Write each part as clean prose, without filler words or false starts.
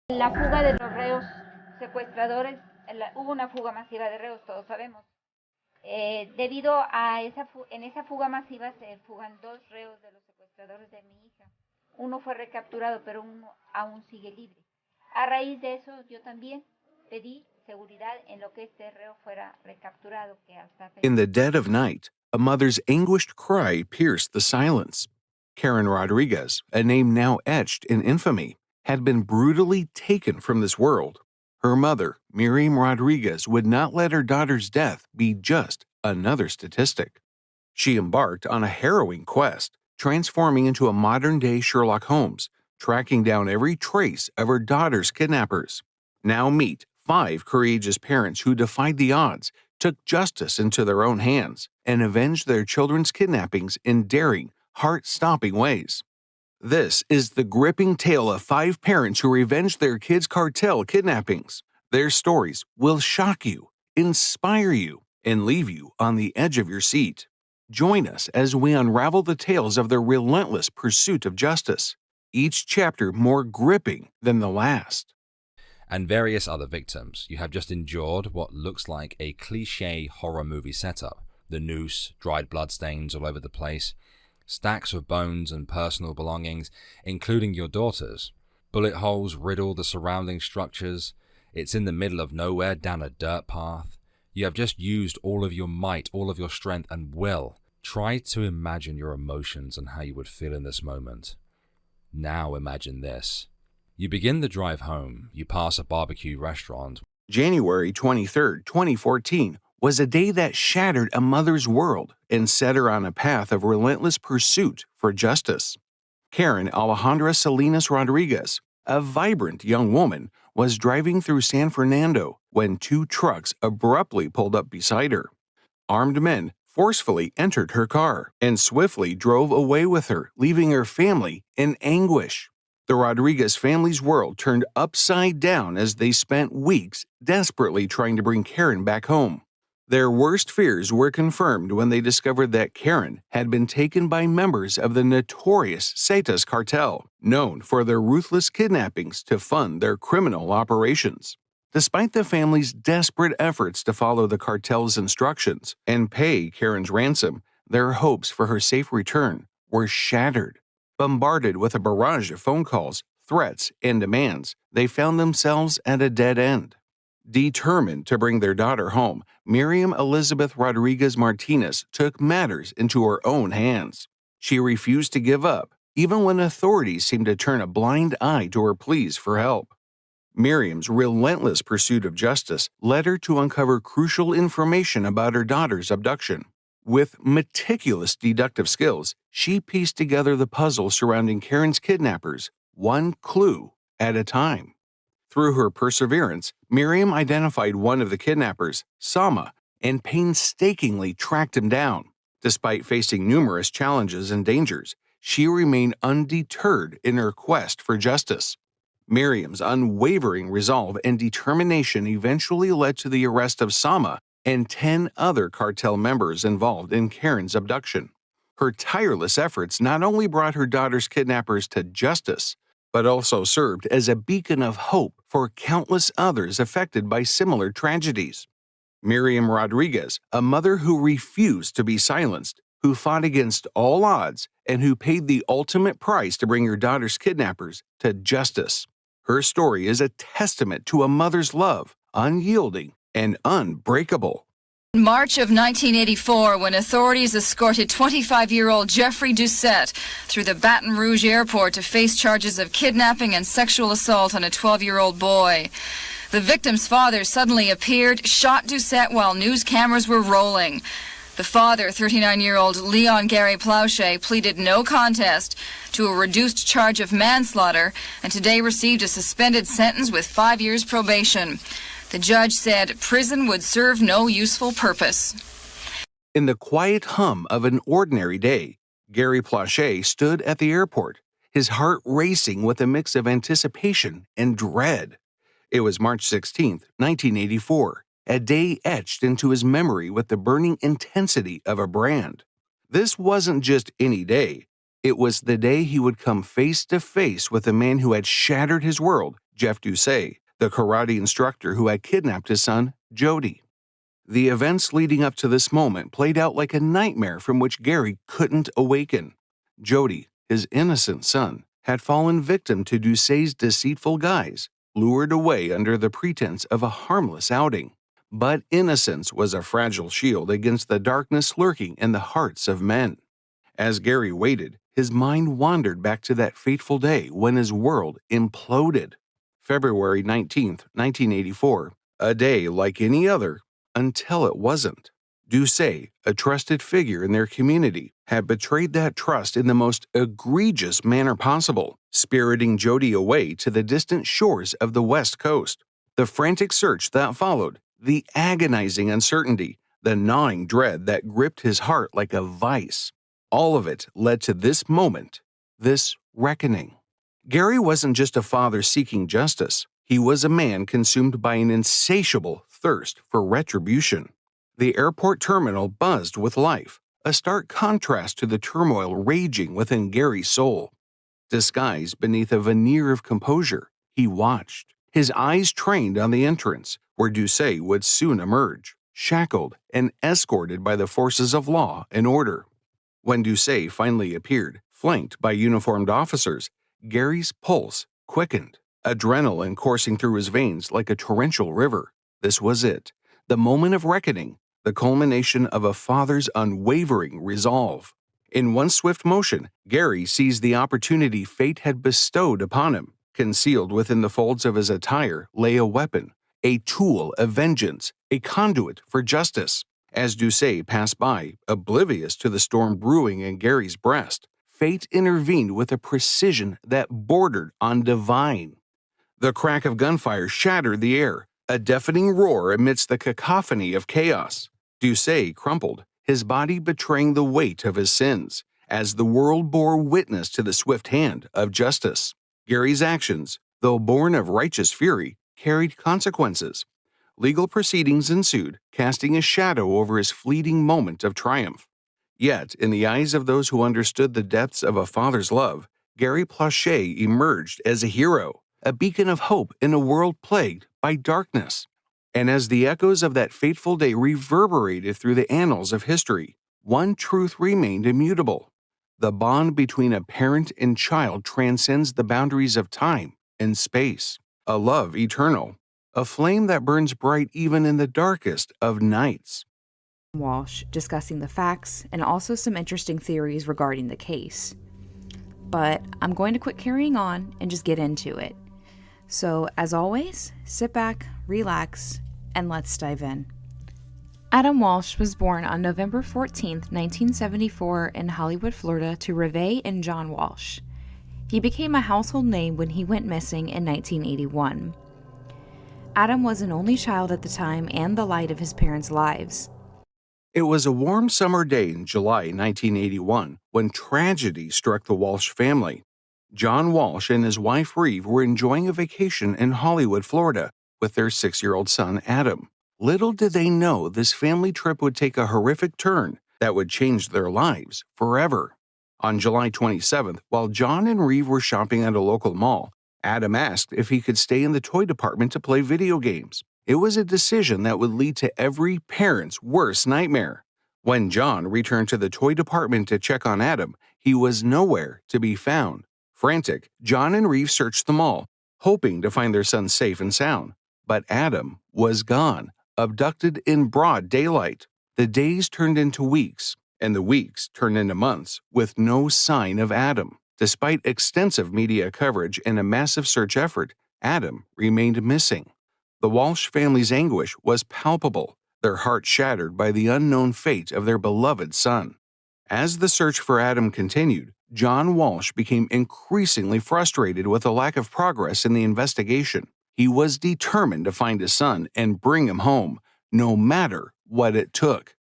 La fuga de los reos secuestradores, hubo una fuga masiva de reos, todos sabemos. Debido a en esa fuga masiva se fugan dos reos de los secuestradores de mi hija. Uno fue recapturado, pero uno aún sigue libre. A raíz de eso, yo también pedí seguridad en lo que este reo fuera recapturado, que hasta... In the dead of night, a mother's anguished cry pierced the silence. Karen Rodriguez, a name now etched in infamy, had been brutally taken from this world. Her mother, Miriam Rodriguez, would not let her daughter's death be just another statistic. She embarked on a harrowing quest, transforming into a modern-day Sherlock Holmes, tracking down every trace of her daughter's kidnappers. Now meet 5 courageous parents who defied the odds, took justice into their own hands, and avenged their children's kidnappings in daring, heart-stopping ways. This is the gripping tale of 5 parents who revenged their kids' cartel kidnappings. Their stories will shock you, inspire you, and leave you on the edge of your seat. Join us as we unravel the tales of their relentless pursuit of justice, each chapter more gripping than the last. And various other victims. You have just endured what looks like a cliché horror movie setup. The noose, dried bloodstains all over the place, stacks of bones and personal belongings, including your daughter's. Bullet holes riddle the surrounding structures. It's in the middle of nowhere down a dirt path. You have just used all of your might, all of your strength and will. Try to imagine your emotions and how you would feel in this moment. Now imagine this. You begin the drive home. You pass a barbecue restaurant. January 23, 2014, was a day that shattered a mother's world and set her on a path of relentless pursuit for justice. Karen Alejandra Salinas Rodriguez, a vibrant young woman, was driving through San Fernando when 2 trucks abruptly pulled up beside her. Armed men forcefully entered her car and swiftly drove away with her, leaving her family in anguish. The Rodriguez family's world turned upside down as they spent weeks desperately trying to bring Karen back home. Their worst fears were confirmed when they discovered that Karen had been taken by members of the notorious Zetas cartel, known for their ruthless kidnappings to fund their criminal operations. Despite the family's desperate efforts to follow the cartel's instructions and pay Karen's ransom, their hopes for her safe return were shattered. Bombarded with a barrage of phone calls, threats, and demands, they found themselves at a dead end. Determined to bring their daughter home, Miriam Elizabeth Rodriguez Martinez took matters into her own hands. She refused to give up, even when authorities seemed to turn a blind eye to her pleas for help. Miriam's relentless pursuit of justice led her to uncover crucial information about her daughter's abduction. With meticulous deductive skills, she pieced together the puzzle surrounding Karen's kidnappers, one clue at a time. Through her perseverance, Miriam identified one of the kidnappers, Sama, and painstakingly tracked him down. Despite facing numerous challenges and dangers, she remained undeterred in her quest for justice. Miriam's unwavering resolve and determination eventually led to the arrest of Sama and 10 other cartel members involved in Karen's abduction. Her tireless efforts not only brought her daughter's kidnappers to justice, but also served as a beacon of hope for countless others affected by similar tragedies. Miriam Rodriguez, a mother who refused to be silenced, who fought against all odds, and who paid the ultimate price to bring her daughter's kidnappers to justice. Her story is a testament to a mother's love, unyielding and unbreakable. In March of 1984, when authorities escorted 25-year-old Jeffrey Doucette through the Baton Rouge airport to face charges of kidnapping and sexual assault on a 12-year-old boy. The victim's father suddenly appeared, shot Doucette while news cameras were rolling. The father, 39-year-old Leon Gary Plauche, pleaded no contest to a reduced charge of manslaughter and today received a suspended sentence with 5 years probation. The judge said prison would serve no useful purpose. In the quiet hum of an ordinary day, Gary Plauche stood at the airport, his heart racing with a mix of anticipation and dread. It was March 16, 1984, a day etched into his memory with the burning intensity of a brand. This wasn't just any day. It was the day he would come face to face with a man who had shattered his world, Jeff Doucet, the karate instructor who had kidnapped his son, Jody. The events leading up to this moment played out like a nightmare from which Gary couldn't awaken. Jody, his innocent son, had fallen victim to Doucet's deceitful guise, lured away under the pretense of a harmless outing. But innocence was a fragile shield against the darkness lurking in the hearts of men. As Gary waited, his mind wandered back to that fateful day when his world imploded. February 19th, 1984, a day like any other, until it wasn't. Doucet, a trusted figure in their community, had betrayed that trust in the most egregious manner possible, spiriting Jody away to the distant shores of the West Coast. The frantic search that followed, the agonizing uncertainty, the gnawing dread that gripped his heart like a vice, all of it led to this moment, this reckoning. Gary wasn't just a father seeking justice. He was a man consumed by an insatiable thirst for retribution. The airport terminal buzzed with life, a stark contrast to the turmoil raging within Gary's soul. Disguised beneath a veneer of composure, he watched, his eyes trained on the entrance, where Doucet would soon emerge, shackled and escorted by the forces of law and order. When Doucet finally appeared, flanked by uniformed officers, Gary's pulse quickened, adrenaline coursing through his veins like a torrential river. This was it, the moment of reckoning, the culmination of a father's unwavering resolve. In one swift motion, Gary seized the opportunity fate had bestowed upon him. Concealed within the folds of his attire lay a weapon, a tool of vengeance, a conduit for justice. As Doucet passed by, oblivious to the storm brewing in Gary's breast, fate intervened with a precision that bordered on divine. The crack of gunfire shattered the air, a deafening roar amidst the cacophony of chaos. Doucet crumpled, his body betraying the weight of his sins, as the world bore witness to the swift hand of justice. Gary's actions, though born of righteous fury, carried consequences. Legal proceedings ensued, casting a shadow over his fleeting moment of triumph. Yet, in the eyes of those who understood the depths of a father's love, Gary Plachet emerged as a hero, a beacon of hope in a world plagued by darkness. And as the echoes of that fateful day reverberated through the annals of history, one truth remained immutable. The bond between a parent and child transcends the boundaries of time and space, a love eternal, a flame that burns bright even in the darkest of nights. Walsh discussing the facts and also some interesting theories regarding the case. But I'm going to quit carrying on and just get into it. So, as always, sit back, relax, and let's dive in. Adam Walsh was born on November 14, 1974 in Hollywood, Florida to Reve and John Walsh. He became a household name when he went missing in 1981. Adam was an only child at the time and the light of his parents' lives. It was a warm summer day in July 1981 when tragedy struck the Walsh family. John Walsh and his wife Reeve were enjoying a vacation in Hollywood, Florida, with their 6-year-old son Adam. Little did they know this family trip would take a horrific turn that would change their lives forever. On July 27th, while John and Reeve were shopping at a local mall, Adam asked if he could stay in the toy department to play video games. It was a decision that would lead to every parent's worst nightmare. When John returned to the toy department to check on Adam, he was nowhere to be found. Frantic, John and Reeve searched the mall, hoping to find their son safe and sound. But Adam was gone, abducted in broad daylight. The days turned into weeks, and the weeks turned into months, with no sign of Adam. Despite extensive media coverage and a massive search effort, Adam remained missing. The Walsh family's anguish was palpable, their hearts shattered by the unknown fate of their beloved son. As the search for Adam continued, John Walsh became increasingly frustrated with the lack of progress in the investigation. He was determined to find his son and bring him home, no matter what it took.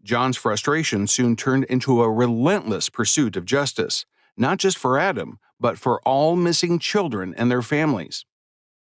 John's frustration soon turned into a relentless pursuit of justice, not just for Adam, but for all missing children and their families.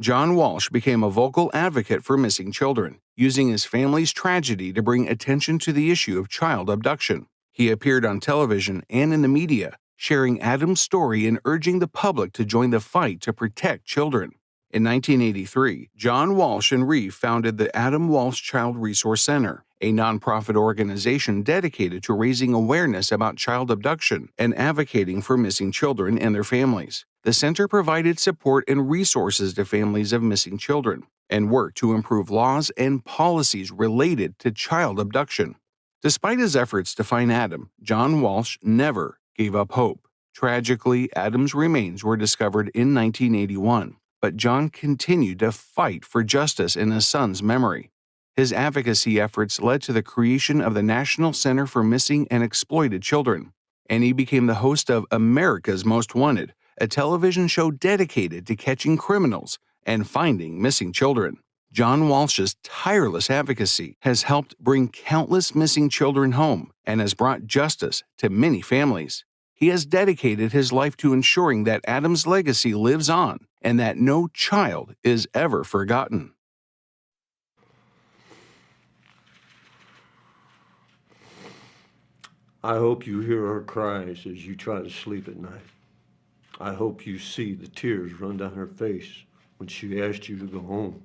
John Walsh became a vocal advocate for missing children, using his family's tragedy to bring attention to the issue of child abduction. He appeared on television and in the media, sharing Adam's story and urging the public to join the fight to protect children. In 1983, John Walsh and Reeve founded the Adam Walsh Child Resource Center, a nonprofit organization dedicated to raising awareness about child abduction and advocating for missing children and their families. The center provided support and resources to families of missing children and worked to improve laws and policies related to child abduction. Despite his efforts to find Adam, John Walsh never gave up hope. Tragically, Adam's remains were discovered in 1981, but John continued to fight for justice in his son's memory. His advocacy efforts led to the creation of the National Center for Missing and Exploited Children, and he became the host of America's Most Wanted, a television show dedicated to catching criminals and finding missing children. John Walsh's tireless advocacy has helped bring countless missing children home and has brought justice to many families. He has dedicated his life to ensuring that Adam's legacy lives on and that no child is ever forgotten. I hope you hear her cries as you try to sleep at night. I hope you see the tears run down her face when she asked you to go home.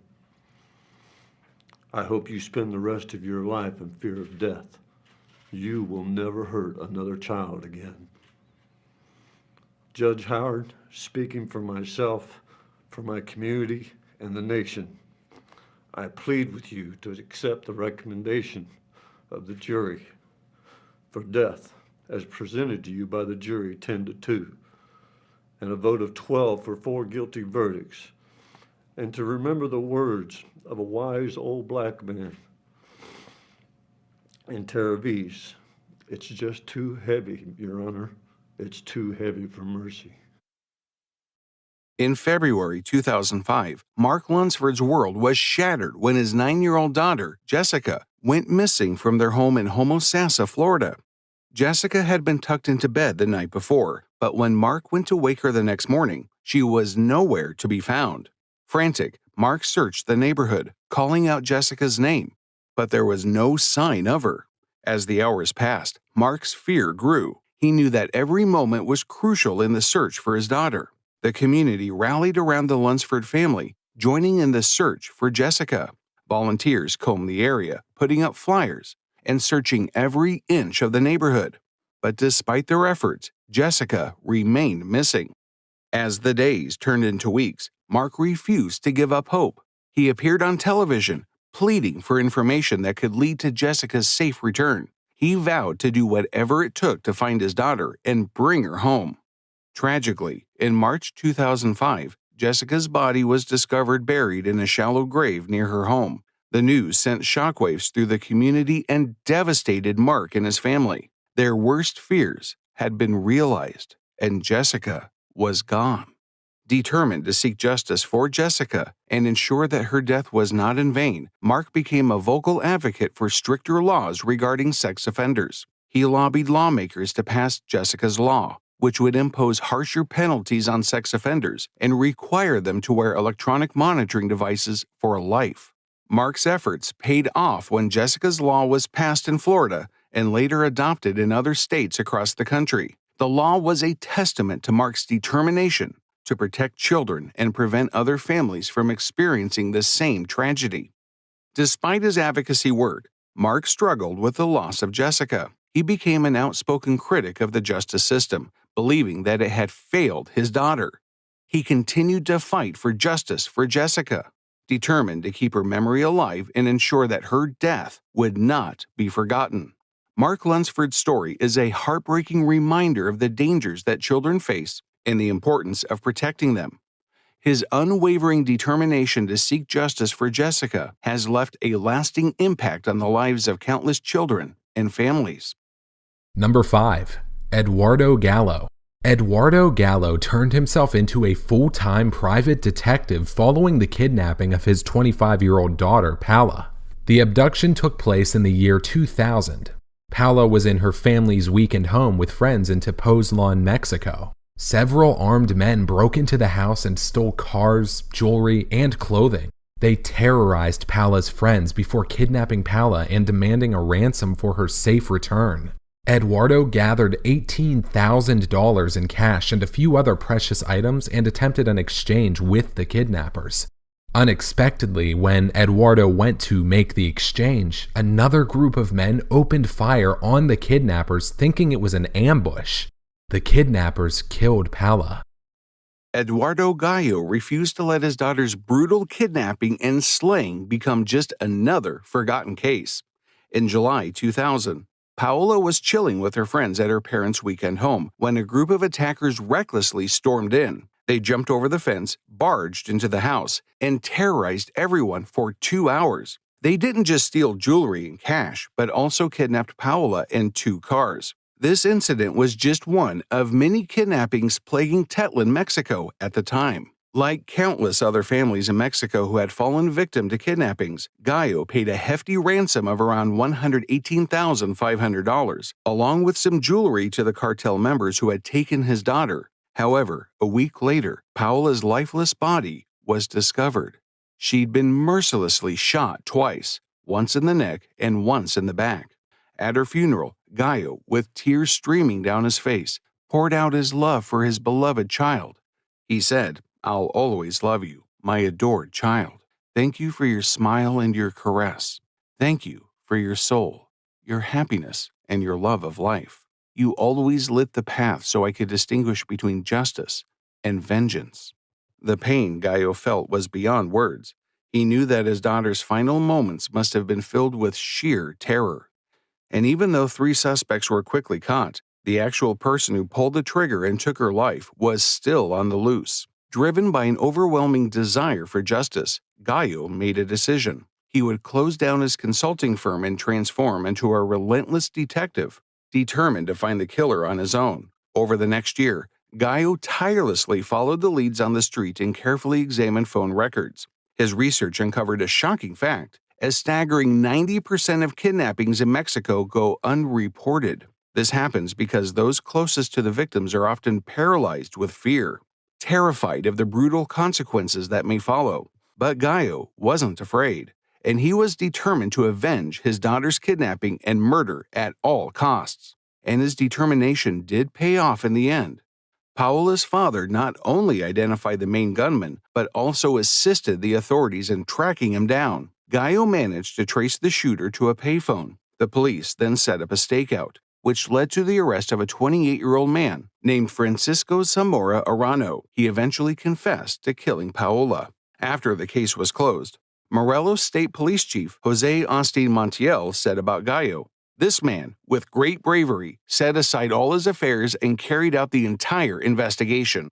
I hope you spend the rest of your life in fear of death. You will never hurt another child again. Judge Howard, speaking for myself, for my community, and the nation, I plead with you to accept the recommendation of the jury for death as presented to you by the jury 10-2, and a vote of 12 for 4 guilty verdicts, and to remember the words of a wise old black man in Terravis, it's just too heavy, Your Honor. It's too heavy for mercy. In February 2005, Mark Lunsford's world was shattered when his 9-year-old daughter, Jessica, went missing from their home in Homosassa, Florida. Jessica had been tucked into bed the night before, but when Mark went to wake her the next morning, she was nowhere to be found. Frantic, Mark searched the neighborhood, calling out Jessica's name, but there was no sign of her. As the hours passed, Mark's fear grew. He knew that every moment was crucial in the search for his daughter. The community rallied around the Lunsford family, joining in the search for Jessica. Volunteers combed the area, putting up flyers, and searching every inch of the neighborhood. But despite their efforts, Jessica remained missing. As the days turned into weeks, Mark refused to give up hope. He appeared on television, pleading for information that could lead to Jessica's safe return. He vowed to do whatever it took to find his daughter and bring her home. Tragically, in March 2005, Jessica's body was discovered buried in a shallow grave near her home. The news sent shockwaves through the community and devastated Mark and his family. Their worst fears had been realized, and Jessica was gone. Determined to seek justice for Jessica and ensure that her death was not in vain, Mark became a vocal advocate for stricter laws regarding sex offenders. He lobbied lawmakers to pass Jessica's Law, which would impose harsher penalties on sex offenders and require them to wear electronic monitoring devices for life. Mark's efforts paid off when Jessica's Law was passed in Florida and later adopted in other states across the country. The law was a testament to Mark's determination to protect children and prevent other families from experiencing the same tragedy. Despite his advocacy work, Mark struggled with the loss of Jessica. He became an outspoken critic of the justice system, believing that it had failed his daughter. He continued to fight for justice for Jessica, determined to keep her memory alive and ensure that her death would not be forgotten. Mark Lunsford's story is a heartbreaking reminder of the dangers that children face and the importance of protecting them. His unwavering determination to seek justice for Jessica has left a lasting impact on the lives of countless children and families. Number 5. Eduardo Gallo. Eduardo Gallo turned himself into a full-time private detective following the kidnapping of his 25-year-old daughter, Paula. The abduction took place in the year 2000. Paula was in her family's weekend home with friends in Tepoztlan, Mexico. Several armed men broke into the house and stole cars, jewelry, and clothing. They terrorized Paula's friends before kidnapping Paula and demanding a ransom for her safe return. Eduardo gathered $18,000 in cash and a few other precious items and attempted an exchange with the kidnappers. Unexpectedly, when Eduardo went to make the exchange, another group of men opened fire on the kidnappers thinking it was an ambush. The kidnappers killed Paula. Eduardo Gallo refused to let his daughter's brutal kidnapping and slaying become just another forgotten case. In July 2000, Paola was chilling with her friends at her parents' weekend home when a group of attackers recklessly stormed in. They jumped over the fence, barged into the house, and terrorized everyone for 2 hours. They didn't just steal jewelry and cash, but also kidnapped Paola and 2 cars. This incident was just one of many kidnappings plaguing Tetlan, Mexico at the time. Like countless other families in Mexico who had fallen victim to kidnappings, Gallo paid a hefty ransom of around $118,500, along with some jewelry to the cartel members who had taken his daughter. However, a week later, Paola's lifeless body was discovered. She'd been mercilessly shot twice, once in the neck and once in the back. At her funeral, Gallo, with tears streaming down his face, poured out his love for his beloved child. He said, "I'll always love you, my adored child. Thank you for your smile and your caress. Thank you for your soul, your happiness, and your love of life. You always lit the path so I could distinguish between justice and vengeance." The pain Gallo felt was beyond words. He knew that his daughter's final moments must have been filled with sheer terror. And even though 3 suspects were quickly caught, the actual person who pulled the trigger and took her life was still on the loose. Driven by an overwhelming desire for justice, Gallo made a decision. He would close down his consulting firm and transform into a relentless detective, determined to find the killer on his own. Over the next year, Gallo tirelessly followed the leads on the street and carefully examined phone records. His research uncovered a shocking fact: a staggering 90% of kidnappings in Mexico go unreported. This happens because those closest to the victims are often paralyzed with fear, terrified of the brutal consequences that may follow. But Gallo wasn't afraid, and he was determined to avenge his daughter's kidnapping and murder at all costs. And his determination did pay off in the end. Paola's father not only identified the main gunman, but also assisted the authorities in tracking him down. Gallo managed to trace the shooter to a payphone. The police then set up a stakeout, which led to the arrest of a 28-year-old man named Francisco Zamora Arano. He eventually confessed to killing Paola. After the case was closed, Morelos State Police Chief Jose Austin Montiel said about Gallo, "This man, with great bravery, set aside all his affairs and carried out the entire investigation."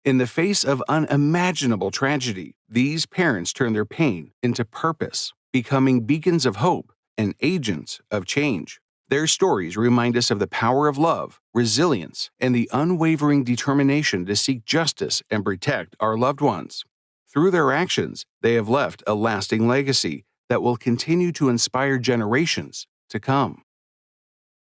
In the face of unimaginable tragedy, these parents turned their pain into purpose, becoming beacons of hope and agents of change. Their stories remind us of the power of love, resilience, and the unwavering determination to seek justice and protect our loved ones. Through their actions, they have left a lasting legacy that will continue to inspire generations to come.